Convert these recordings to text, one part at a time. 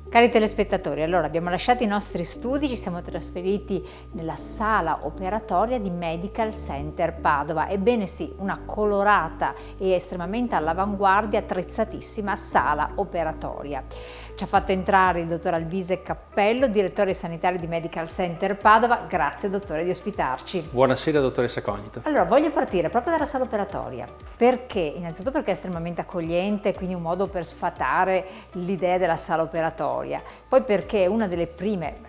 Cari telespettatori, allora abbiamo lasciato i nostri studi, ci siamo trasferiti nella sala operatoria di Medical Center Padova. Ebbene sì, una colorata e estremamente all'avanguardia, attrezzatissima sala operatoria. Ci ha fatto entrare il dottor Alvise Cappello, direttore sanitario di Medical Center Padova. Grazie dottore di ospitarci. Buonasera dottoressa Cognito. Allora, voglio partire proprio dalla sala operatoria. Perché? Innanzitutto perché è estremamente accogliente, quindi un modo per sfatare l'idea della sala operatoria. Poi perché è una delle prime,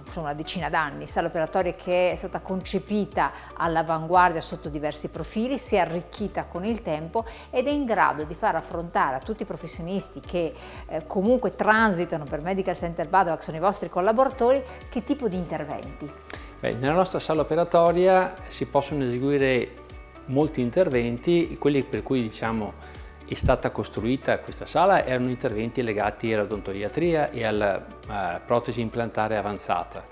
sono una decina d'anni, sala operatoria che è stata concepita all'avanguardia sotto diversi profili, si è arricchita con il tempo ed è in grado di far affrontare a tutti i professionisti che comunque transitano per Medical Center Padova, che sono i vostri collaboratori, che tipo di interventi? Nella nostra sala operatoria si possono eseguire molti interventi, quelli per cui è stata costruita questa sala erano interventi legati all'odontoiatria e alla protesi implantare avanzata.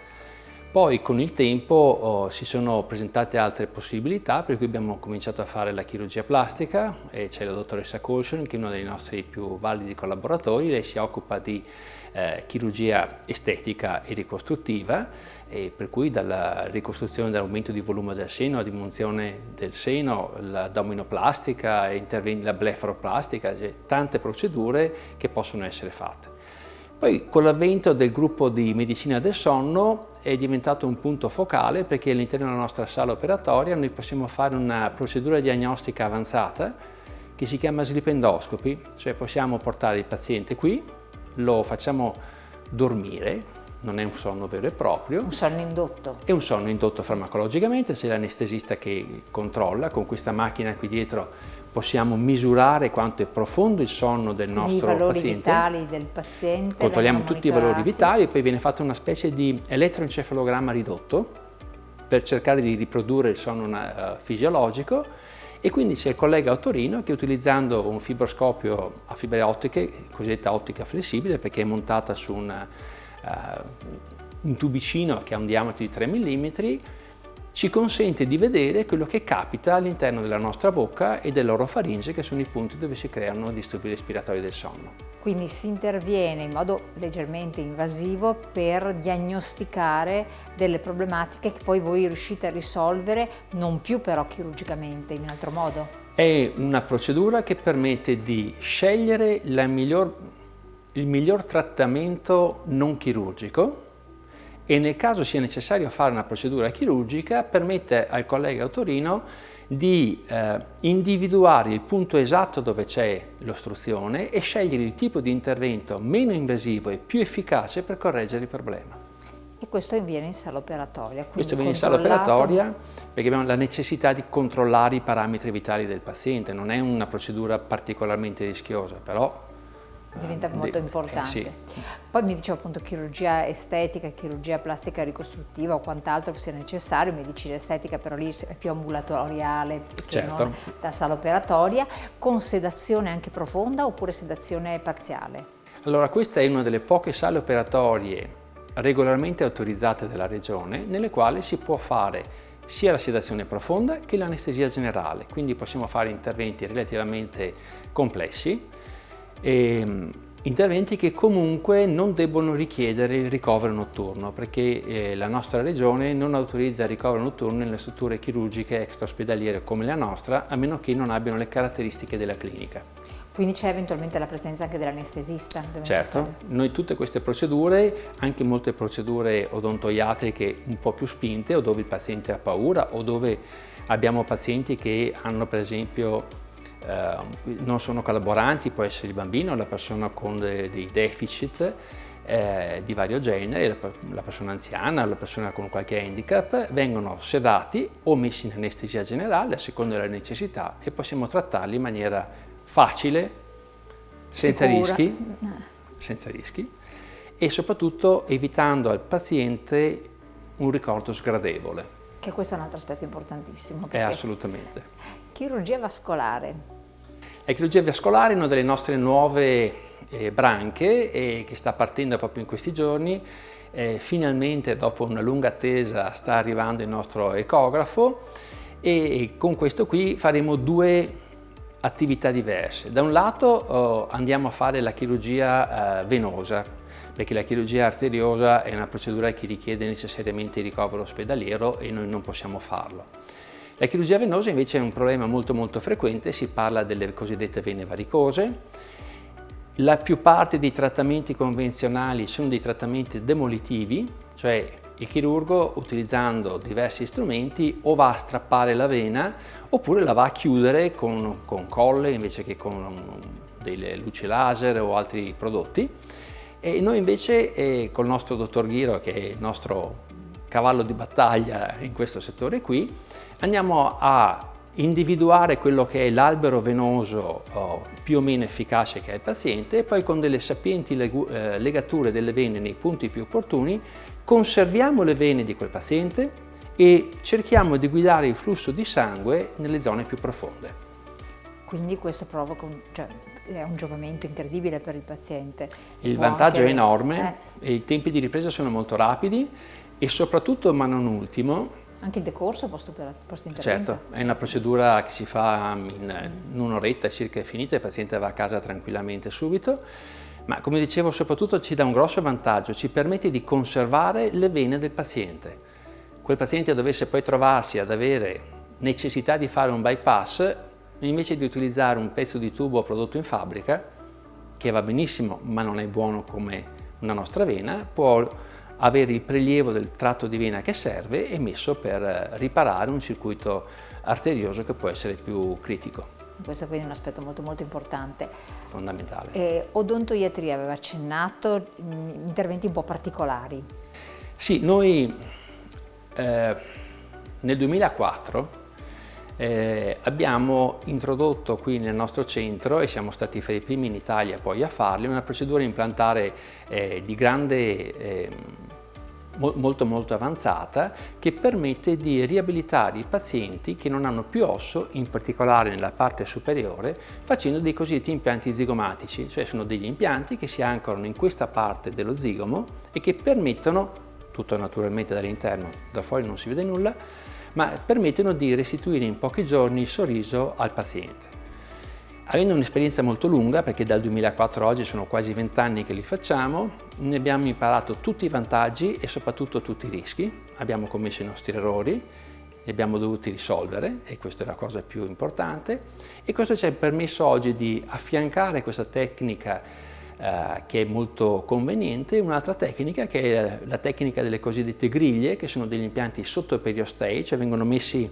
Poi con il tempo si sono presentate altre possibilità, per cui abbiamo cominciato a fare la chirurgia plastica e c'è la dottoressa Colson, che è uno dei nostri più validi collaboratori. Lei si occupa di chirurgia estetica e ricostruttiva, e per cui dalla ricostruzione dell'aumento di volume del seno, la diminuzione del seno, l'addominoplastica, la blefaroplastica, cioè tante procedure che possono essere fatte. Poi con l'avvento del gruppo di medicina del sonno è diventato un punto focale, perché all'interno della nostra sala operatoria noi possiamo fare una procedura diagnostica avanzata che si chiama sleep endoscopy, cioè possiamo portare il paziente qui, lo facciamo dormire, non è un sonno vero e proprio. Un sonno indotto. È un sonno indotto farmacologicamente, c'è l'anestesista che controlla, con questa macchina qui dietro possiamo misurare quanto è profondo il sonno del nostro paziente. I valori vitali del paziente. Controlliamo tutti i valori vitali e poi viene fatta una specie di elettroencefalogramma ridotto per cercare di riprodurre il sonno fisiologico, e quindi c'è il collega a Torino che, utilizzando un fibroscopio a fibre ottiche, cosiddetta ottica flessibile, perché è montata su un tubicino che ha un diametro di 3 mm, ci consente di vedere quello che capita all'interno della nostra bocca e dell'orofaringe, che sono i punti dove si creano disturbi respiratori del sonno. Quindi si interviene in modo leggermente invasivo per diagnosticare delle problematiche che poi voi riuscite a risolvere, non più però chirurgicamente, in un altro modo. È una procedura che permette di scegliere il miglior trattamento non chirurgico, e nel caso sia necessario fare una procedura chirurgica permette al collega a Torino di individuare il punto esatto dove c'è l'ostruzione e scegliere il tipo di intervento meno invasivo e più efficace per correggere il problema. E questo avviene in sala operatoria? Questo avviene in sala operatoria perché abbiamo la necessità di controllare i parametri vitali del paziente. Non è una procedura particolarmente rischiosa, però diventa molto importante. Sì. Poi mi dicevo appunto chirurgia estetica, chirurgia plastica ricostruttiva o quant'altro sia necessario, medicina estetica però lì è più ambulatoriale che certo. Non da sala operatoria, con sedazione anche profonda oppure sedazione parziale? Allora, questa è una delle poche sale operatorie regolarmente autorizzate dalla regione, nelle quali si può fare sia la sedazione profonda che l'anestesia generale, quindi possiamo fare interventi relativamente complessi, interventi che comunque non debbono richiedere il ricovero notturno, perché la nostra regione non autorizza il ricovero notturno nelle strutture chirurgiche extraospedaliere come la nostra, a meno che non abbiano le caratteristiche della clinica. Quindi c'è eventualmente la presenza anche dell'anestesista? Certo, noi tutte queste procedure, anche molte procedure odontoiatriche un po' più spinte, o dove il paziente ha paura, o dove abbiamo pazienti che hanno per esempio non sono collaboranti, può essere il bambino, la persona con dei deficit di vario genere, la persona anziana, la persona con qualche handicap, vengono sedati o messi in anestesia generale a seconda della necessità e possiamo trattarli in maniera facile, senza rischi e soprattutto evitando al paziente un ricordo sgradevole. Che questo è un altro aspetto importantissimo. Assolutamente. Chirurgia vascolare. La chirurgia vascolare è una delle nostre nuove branche che sta partendo proprio in questi giorni. Finalmente, dopo una lunga attesa, sta arrivando il nostro ecografo e con questo qui faremo due attività diverse. Da un lato andiamo a fare la chirurgia venosa, perché la chirurgia arteriosa è una procedura che richiede necessariamente il ricovero ospedaliero e noi non possiamo farlo. La chirurgia venosa invece è un problema molto frequente, si parla delle cosiddette vene varicose. La più parte dei trattamenti convenzionali sono dei trattamenti demolitivi, cioè il chirurgo, utilizzando diversi strumenti, o va a strappare la vena oppure la va a chiudere con colle invece che con delle luci laser o altri prodotti. E noi invece col nostro dottor Ghiro, che è il nostro cavallo di battaglia in questo settore qui, andiamo a individuare quello che è l'albero venoso più o meno efficace che ha il paziente e poi con delle sapienti legature delle vene nei punti più opportuni conserviamo le vene di quel paziente e cerchiamo di guidare il flusso di sangue nelle zone più profonde. Quindi questo provoca è un giovamento incredibile per il paziente. Il vantaggio è enorme, e i tempi di ripresa sono molto rapidi e soprattutto, ma non ultimo, anche il decorso post-intervento? Certo, è una procedura che si fa in un'oretta circa, è finita, il paziente va a casa tranquillamente subito, ma come dicevo soprattutto ci dà un grosso vantaggio, ci permette di conservare le vene del paziente. Quel paziente dovesse poi trovarsi ad avere necessità di fare un bypass, invece di utilizzare un pezzo di tubo prodotto in fabbrica, che va benissimo ma non è buono come una nostra vena, può avere il prelievo del tratto di vena che serve e messo per riparare un circuito arterioso che può essere più critico. Questo quindi è un aspetto molto importante. Fondamentale. Odontoiatria, aveva accennato, interventi un po' particolari. Sì, noi nel 2004 abbiamo introdotto qui nel nostro centro, e siamo stati fra i primi in Italia poi a farlo, una procedura implantare di grande molto avanzata, che permette di riabilitare i pazienti che non hanno più osso, in particolare nella parte superiore, facendo dei cosiddetti impianti zigomatici, cioè sono degli impianti che si ancorano in questa parte dello zigomo e che permettono, tutto naturalmente dall'interno, da fuori non si vede nulla, ma permettono di restituire in pochi giorni il sorriso al paziente. Avendo un'esperienza molto lunga, perché dal 2004 a oggi sono quasi 20 anni che li facciamo, ne abbiamo imparato tutti i vantaggi e soprattutto tutti i rischi. Abbiamo commesso i nostri errori, li abbiamo dovuti risolvere e questa è la cosa più importante, e questo ci ha permesso oggi di affiancare questa tecnica che è molto conveniente, un'altra tecnica che è la tecnica delle cosiddette griglie, che sono degli impianti sottoperiostei, cioè vengono messi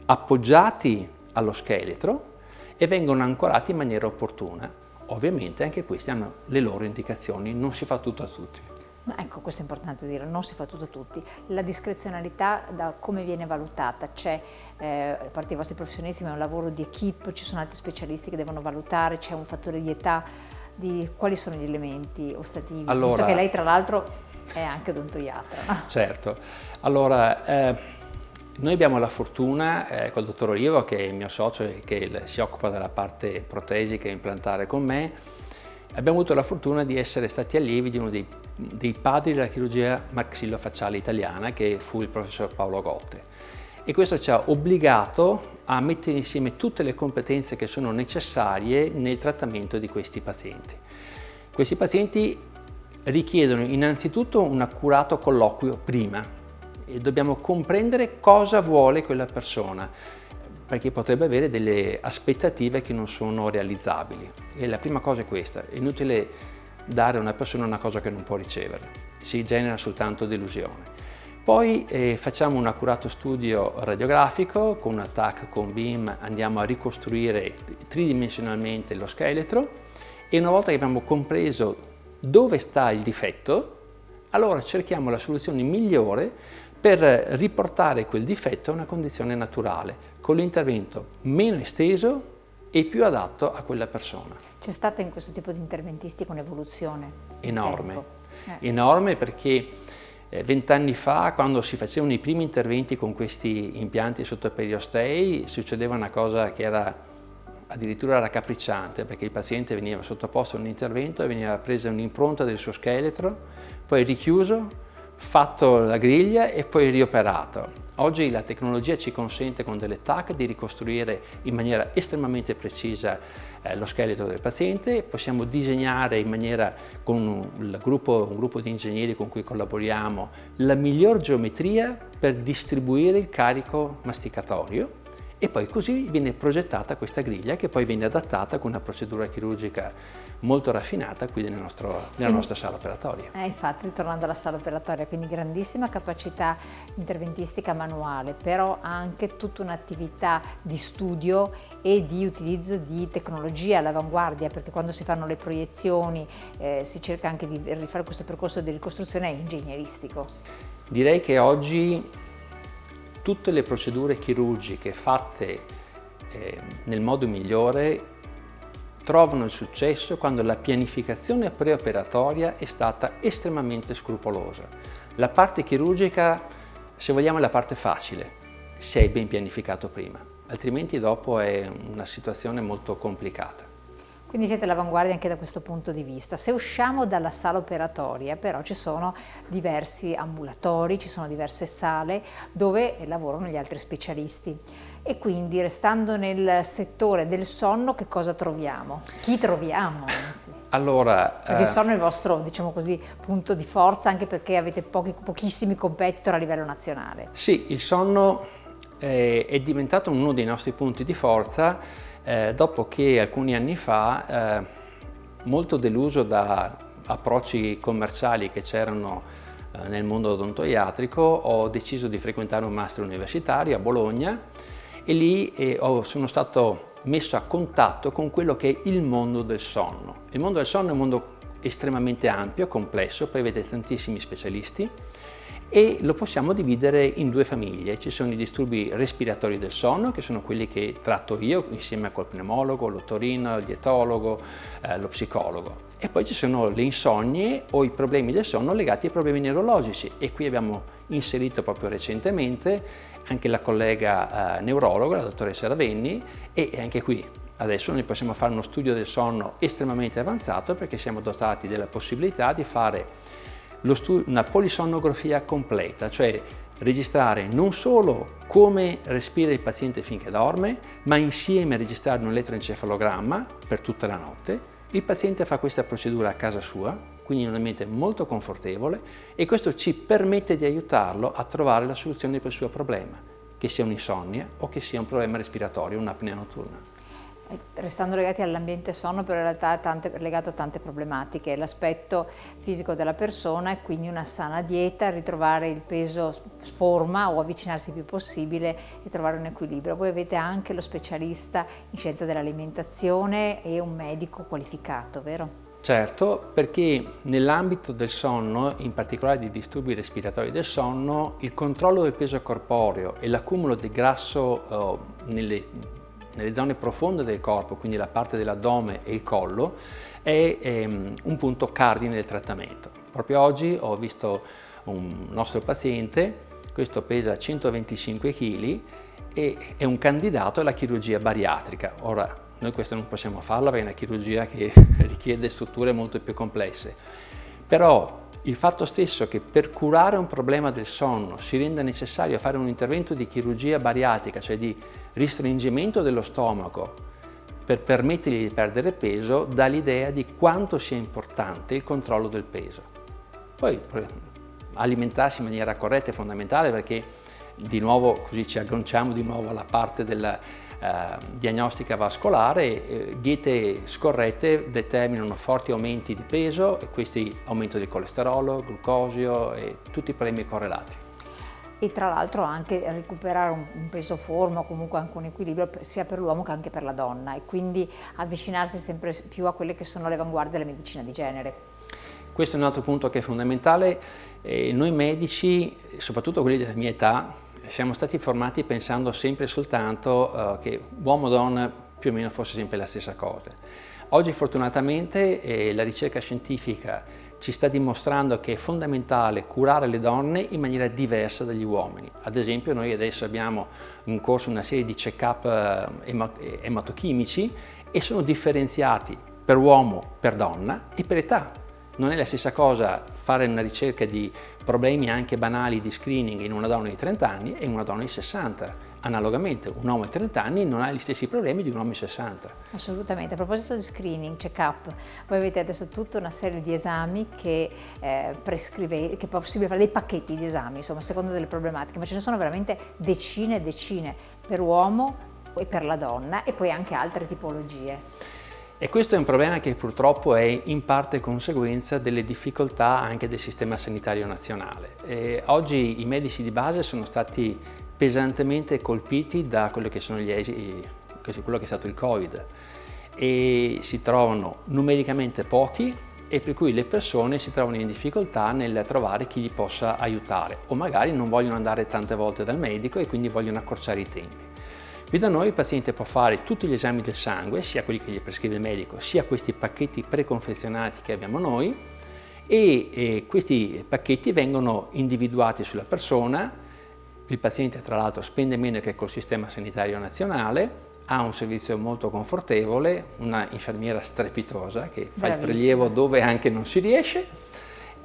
appoggiati allo scheletro e vengono ancorati in maniera opportuna. Ovviamente anche questi hanno le loro indicazioni, non si fa tutto a tutti. No, ecco, questo è importante dire, non si fa tutto a tutti. La discrezionalità da come viene valutata? C'è, a parte i vostri professionisti, ma è un lavoro di equipe, ci sono altri specialisti che devono valutare, c'è un fattore di età, di quali sono gli elementi ostativi? Allora, visto che lei tra l'altro è anche odontoiatra. No? Certo, allora noi abbiamo la fortuna col dottor Olivo, che è il mio socio e che si occupa della parte protesica e implantare con me, abbiamo avuto la fortuna di essere stati allievi di uno dei padri della chirurgia maxillofacciale italiana, che fu il professor Paolo Gotte, e questo ci ha obbligato a mettere insieme tutte le competenze che sono necessarie nel trattamento di questi pazienti. Questi pazienti richiedono innanzitutto un accurato colloquio prima, e dobbiamo comprendere cosa vuole quella persona, perché potrebbe avere delle aspettative che non sono realizzabili. E la prima cosa è questa: è inutile dare a una persona una cosa che non può ricevere, si genera soltanto delusione. Poi facciamo un accurato studio radiografico, con una TAC con beam andiamo a ricostruire tridimensionalmente lo scheletro, e una volta che abbiamo compreso dove sta il difetto, allora cerchiamo la soluzione migliore per riportare quel difetto a una condizione naturale, con l'intervento meno esteso e più adatto a quella persona. C'è stata in questo tipo di interventisti un'evoluzione? Enorme, enorme, perché 20 anni fa, quando si facevano i primi interventi con questi impianti sottoperiostei, succedeva una cosa che era addirittura raccapricciante, perché il paziente veniva sottoposto a un intervento e veniva presa un'impronta del suo scheletro, poi richiuso, fatto la griglia e poi rioperato. Oggi la tecnologia ci consente con delle TAC di ricostruire in maniera estremamente precisa lo scheletro del paziente, possiamo disegnare in maniera con un gruppo di ingegneri con cui collaboriamo la miglior geometria per distribuire il carico masticatorio e poi così viene progettata questa griglia che poi viene adattata con una procedura chirurgica molto raffinata qui nella nostra sala operatoria. Infatti, ritornando alla sala operatoria, quindi grandissima capacità interventistica manuale, però anche tutta un'attività di studio e di utilizzo di tecnologia all'avanguardia, perché quando si fanno le proiezioni si cerca anche di rifare questo percorso di ricostruzione ingegneristico. Direi che oggi tutte le procedure chirurgiche fatte nel modo migliore trovano il successo quando la pianificazione preoperatoria è stata estremamente scrupolosa. La parte chirurgica, se vogliamo, è la parte facile, se è ben pianificato prima, altrimenti dopo è una situazione molto complicata. Quindi siete all'avanguardia anche da questo punto di vista. Se usciamo dalla sala operatoria, però ci sono diversi ambulatori, ci sono diverse sale dove lavorano gli altri specialisti. E quindi, restando nel settore del sonno, che cosa troviamo? Chi troviamo, anzi? Allora, perché il sonno è il vostro, diciamo così, punto di forza, anche perché avete pochissimi competitor a livello nazionale. Sì, il sonno è diventato uno dei nostri punti di forza dopo che alcuni anni fa, molto deluso da approcci commerciali che c'erano nel mondo odontoiatrico, ho deciso di frequentare un master universitario a Bologna e lì sono stato messo a contatto con quello che è il mondo del sonno. Il mondo del sonno è un mondo estremamente ampio, complesso, prevede tantissimi specialisti e lo possiamo dividere in due famiglie. Ci sono i disturbi respiratori del sonno, che sono quelli che tratto io insieme col pneumologo, l'ottorino, il dietologo, lo psicologo. E poi ci sono le insonnie o i problemi del sonno legati ai problemi neurologici e qui abbiamo inserito proprio recentemente anche la collega neurologa, la dottoressa Ravenni, e anche qui adesso noi possiamo fare uno studio del sonno estremamente avanzato perché siamo dotati della possibilità di fare una polisonnografia completa, cioè registrare non solo come respira il paziente finché dorme, ma insieme registrare un elettroencefalogramma per tutta la notte. Il paziente fa questa procedura a casa sua, quindi in un ambiente molto confortevole e questo ci permette di aiutarlo a trovare la soluzione per il suo problema, che sia un'insonnia o che sia un problema respiratorio, un'apnea notturna. Restando legati all'ambiente sonno, però in realtà è legato a tante problematiche, l'aspetto fisico della persona e quindi una sana dieta, ritrovare il peso forma o avvicinarsi il più possibile e trovare un equilibrio. Voi avete anche lo specialista in scienza dell'alimentazione e un medico qualificato, vero? Certo, perché nell'ambito del sonno, in particolare di disturbi respiratori del sonno, il controllo del peso corporeo e l'accumulo di grasso nelle zone profonde del corpo, quindi la parte dell'addome e il collo, è un punto cardine del trattamento. Proprio oggi ho visto un nostro paziente, questo pesa 125 kg e è un candidato alla chirurgia bariatrica. Ora, noi questo non possiamo farlo perché è una chirurgia che richiede strutture molto più complesse, però il fatto stesso che per curare un problema del sonno si renda necessario fare un intervento di chirurgia bariatrica, cioè di restringimento dello stomaco per permettergli di perdere peso, dà l'idea di quanto sia importante il controllo del peso. Poi alimentarsi in maniera corretta è fondamentale perché di nuovo così ci agganciamo di nuovo alla parte della diagnostica vascolare. Diete scorrette determinano forti aumenti di peso e questi aumento del colesterolo, glucosio e tutti i problemi correlati. E tra l'altro anche recuperare un peso forma o comunque anche un equilibrio sia per l'uomo che anche per la donna e quindi avvicinarsi sempre più a quelle che sono le avanguardie della medicina di genere. Questo è un altro punto che è fondamentale. Noi medici, soprattutto quelli della mia età, siamo stati formati pensando sempre e soltanto che uomo e donna più o meno fosse sempre la stessa cosa. Oggi fortunatamente la ricerca scientifica ci sta dimostrando che è fondamentale curare le donne in maniera diversa dagli uomini. Ad esempio noi adesso abbiamo in corso una serie di check-up ematochimici e sono differenziati per uomo, per donna e per età. Non è la stessa cosa fare una ricerca di problemi anche banali di screening in una donna di 30 anni e una donna di 60. Analogamente, un uomo di 30 anni non ha gli stessi problemi di un uomo di 60. Assolutamente. A proposito di screening, check-up, voi avete adesso tutta una serie di esami che che è possibile fare, dei pacchetti di esami, insomma, a seconda delle problematiche, ma ce ne sono veramente decine e decine per uomo e per la donna, e poi anche altre tipologie. E questo è un problema che purtroppo è in parte conseguenza delle difficoltà anche del sistema sanitario nazionale. Oggi i medici di base sono stati pesantemente colpiti da quello che sono gli esiti, quello che è stato il Covid, e si trovano numericamente pochi, e per cui le persone si trovano in difficoltà nel trovare chi li possa aiutare, o magari non vogliono andare tante volte dal medico e quindi vogliono accorciare i tempi. Qui da noi il paziente può fare tutti gli esami del sangue, sia quelli che gli prescrive il medico, sia questi pacchetti preconfezionati che abbiamo noi, e questi pacchetti vengono individuati sulla persona. Il paziente tra l'altro spende meno che col sistema sanitario nazionale, ha un servizio molto confortevole, una infermiera strepitosa che fa il prelievo dove anche non si riesce,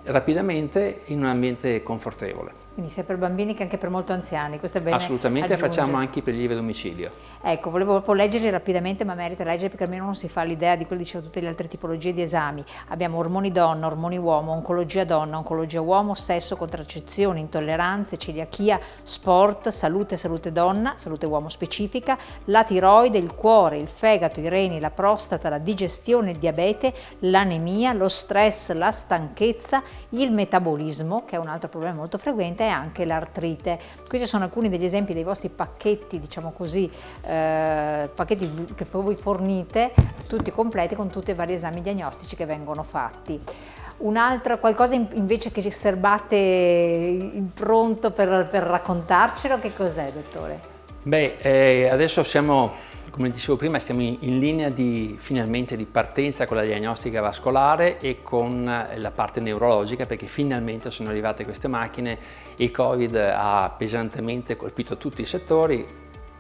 rapidamente in un ambiente confortevole. Quindi sia per bambini che anche per molto anziani, questo è bene Assolutamente, aggiungere. facciamo anche i prelievi a domicilio. Ecco, volevo proprio leggerli rapidamente, ma merita leggere perché almeno uno si fa l'idea di quello che dicevo tutte le altre tipologie di esami. Abbiamo ormoni donna, ormoni uomo, oncologia donna, oncologia uomo, sesso, contraccezione, intolleranze, celiachia, sport, salute donna, salute uomo specifica, la tiroide, il cuore, il fegato, i reni, la prostata, la digestione, il diabete, l'anemia, lo stress, la stanchezza, il metabolismo, che è un altro problema molto frequente, e anche l'artrite. Questi sono alcuni degli esempi dei vostri pacchetti, diciamo così, pacchetti che voi fornite, tutti completi con tutti i vari esami diagnostici che vengono fatti. Un'altra qualcosa invece che serbate pronto per raccontarcelo, che cos'è, dottore? Beh, adesso siamo, come dicevo prima, stiamo in linea finalmente di partenza con la diagnostica vascolare e con la parte neurologica, perché finalmente sono arrivate queste macchine. Il Covid ha pesantemente colpito tutti i settori.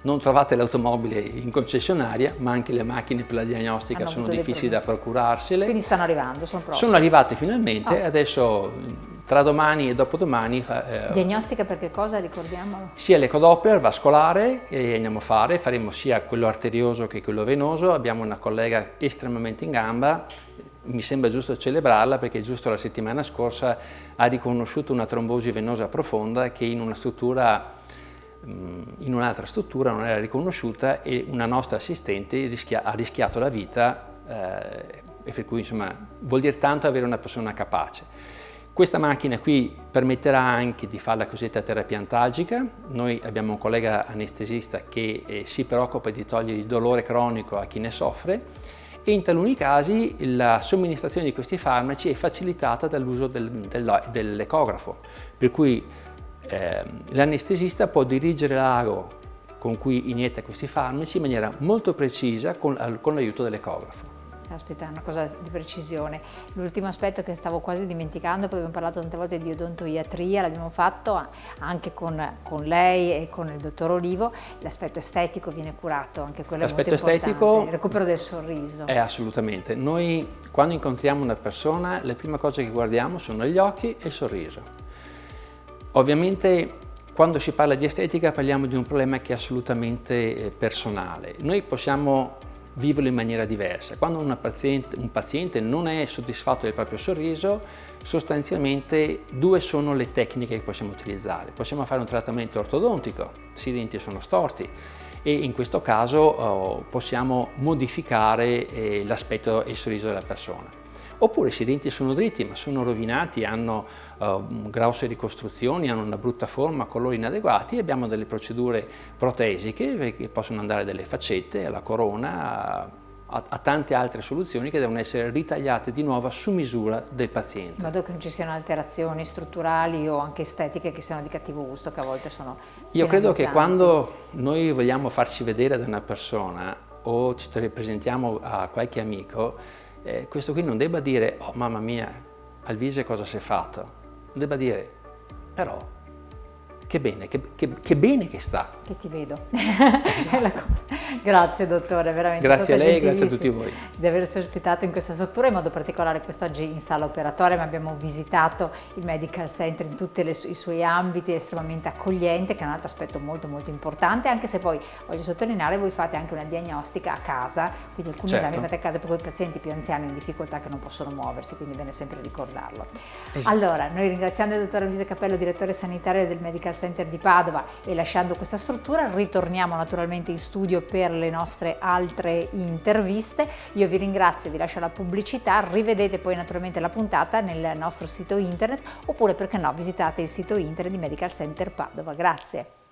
Non trovate l'automobile in concessionaria, ma anche le macchine per la diagnostica sono difficili da procurarsele. Quindi stanno arrivando, sono prossime. Sono arrivate finalmente, adesso tra domani e dopodomani. Diagnostica per che cosa, ricordiamolo? Sia l'ecodoppler vascolare che andiamo a fare, faremo sia quello arterioso che quello venoso. Abbiamo una collega estremamente in gamba, mi sembra giusto celebrarla perché giusto la settimana scorsa ha riconosciuto una trombosi venosa profonda che in un'altra struttura non era riconosciuta, e una nostra assistente ha rischiato la vita, e per cui insomma vuol dire tanto avere una persona capace. Questa macchina qui permetterà anche di fare la cosiddetta terapia antalgica. Noi abbiamo un collega anestesista che si preoccupa di togliere il dolore cronico a chi ne soffre, e in taluni casi la somministrazione di questi farmaci è facilitata dall'uso dell'ecografo, per cui l'anestesista può dirigere l'ago con cui inietta questi farmaci in maniera molto precisa con l'aiuto dell'ecografo. Caspita, è una cosa di precisione. L'ultimo aspetto che stavo quasi dimenticando, perché abbiamo parlato tante volte di odontoiatria, l'abbiamo fatto anche con lei e con il dottor Olivo, l'aspetto estetico viene curato, anche quello è molto importante. L'aspetto estetico, il recupero del sorriso. Assolutamente. Noi quando incontriamo una persona, le prime cose che guardiamo sono gli occhi e il sorriso. Ovviamente quando si parla di estetica parliamo di un problema che è assolutamente personale. Noi possiamo viverlo in maniera diversa. Quando un paziente non è soddisfatto del proprio sorriso, sostanzialmente due sono le tecniche che possiamo utilizzare. Possiamo fare un trattamento ortodontico se i denti sono storti, e in questo caso possiamo modificare l'aspetto e il sorriso della persona. Oppure se i denti sono dritti ma sono rovinati, hanno grosse ricostruzioni, hanno una brutta forma, colori inadeguati, abbiamo delle procedure protesiche che possono andare dalle faccette alla corona a tante altre soluzioni che devono essere ritagliate di nuovo su misura del paziente. In modo che non ci siano alterazioni strutturali o anche estetiche che siano di cattivo gusto, che a volte sono Io credo che quando noi vogliamo farci vedere da una persona o ci presentiamo a qualche amico, questo qui non debba dire "oh mamma mia, al viso cosa si è fatto", debba dire "però che bene, che bene che sta. Che ti vedo, è la cosa. Grazie dottore, veramente. Grazie a lei, grazie a tutti voi. Di averci ospitato in questa struttura, in modo particolare quest'oggi in sala operatoria, ma abbiamo visitato il Medical Center in tutti i suoi ambiti, estremamente accogliente, che è un altro aspetto molto molto importante, anche se poi voglio sottolineare, voi fate anche una diagnostica a casa, quindi alcuni certo. esami fate a casa per quei pazienti più anziani in difficoltà che non possono muoversi, quindi è bene sempre ricordarlo. Esatto. Allora, noi ringraziando il dottor Luisa Capello, direttore sanitario del Medical Center di Padova, e lasciando questa struttura ritorniamo naturalmente in studio per le nostre altre interviste. Io vi ringrazio, vi lascio la pubblicità, rivedete poi naturalmente la puntata nel nostro sito internet, oppure perché no visitate il sito internet di Medical Center Padova. Grazie.